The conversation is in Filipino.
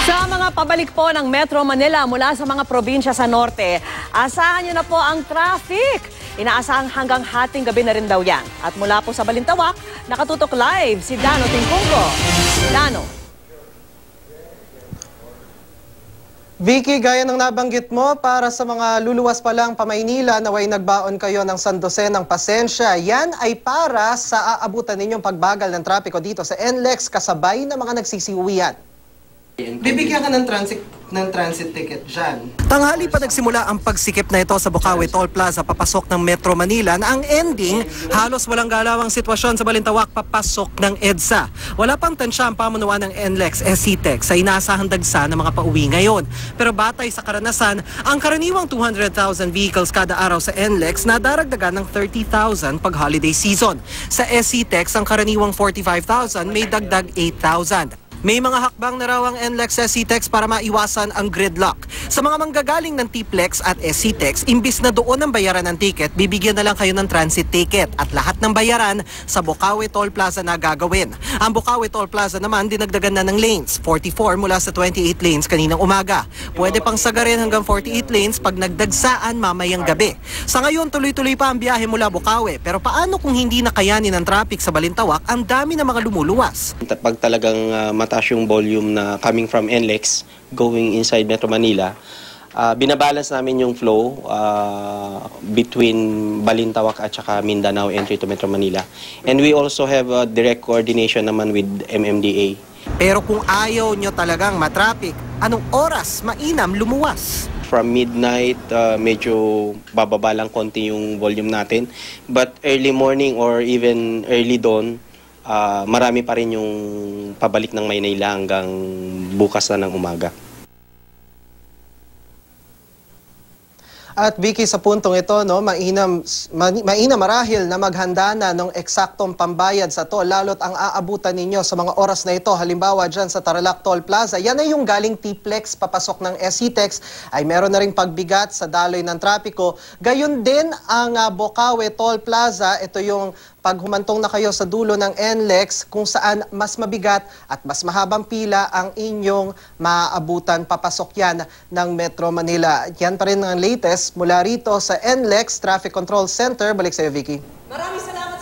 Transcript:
Sa mga pabalik po ng Metro Manila mula sa mga probinsya sa norte, asahan nyo na po ang traffic. Inaasahang hanggang hating gabi na rin daw yan. At mula po sa Balintawak, nakatutok live si Dano Tingkunggo. Dano. Vicky, gaya ng nabanggit mo, para sa mga luluwas pa lang pa Maynila, naway nagbaon kayo ng sandosenang pasensya. Yan ay para sa aabutan ninyong pagbagal ng trapiko dito sa NLEX kasabay ng mga nagsisiuwian. Bibigyan ka ng transit ticket dyan. Tanghali pa nagsimula ang pagsikip na ito sa Bukawi Toll Plaza papasok ng Metro Manila na ang ending, halos walang galawang sitwasyon sa Balintawak papasok ng EDSA. Wala pang tansya ang pamunuan ng NLEX SCTEX sa inaasahang dagsa ng mga pauwi ngayon. Pero batay sa karanasan, ang karaniwang 200,000 vehicles kada araw sa NLEX na daragdagan ng 30,000 pag holiday season. Sa SCTEX, ang karaniwang 45,000 may dagdag 8,000. May mga hakbang na raw ang NLEX SCTEX para maiwasan ang gridlock. Sa mga manggagaling ng TPLEX at SCTEX, imbis na doon ang bayaran ng ticket, bibigyan na lang kayo ng transit ticket at lahat ng bayaran sa Bukawi Toll Plaza na gagawin. Ang Bukawi Toll Plaza naman dinagdagan na ng lanes, 44 mula sa 28 lanes kaninang umaga. Pwede pang sagarin hanggang 48 lanes pag nagdagsaan mamayang gabi. Sa ngayon, tuloy-tuloy pa ang biyahe mula Bukawi. Pero paano kung hindi nakayanin ng traffic sa Balintawak, ang dami ng mga lumuluwas? Pag talagang mataas yung volume na coming from NLEX going inside Metro Manila, binabalance namin yung flow between Balintawak at saka Mindanao entry to Metro Manila. And we also have direct coordination naman with MMDA. Pero kung ayaw nyo talagang matraffic, anong oras mainam lumuwas? From midnight, medyo bababa lang konti yung volume natin. But early morning or even early dawn, marami pa rin yung pabalik ng Maynila hanggang bukas na ng umaga. At Vicky, sa puntong ito, no, mainam marahil na maghanda na ng eksaktong pambayad sa toll, lalo't ang aabutan ninyo sa mga oras na ito. Halimbawa dyan sa Tarlac Toll Plaza, yan ay yung galing TPLEX papasok ng SCTEX, ay meron na ring pagbigat sa daloy ng trapiko. Gayon din ang Bukawi Toll Plaza, ito yung pag humantong na kayo sa dulo ng NLEX kung saan mas mabigat at mas mahabang pila ang inyong maaabutan papasok yan ng Metro Manila. Yan pa rin ang latest mula rito sa NLEX Traffic Control Center. Balik sa iyo, Vicky. Maraming salamat.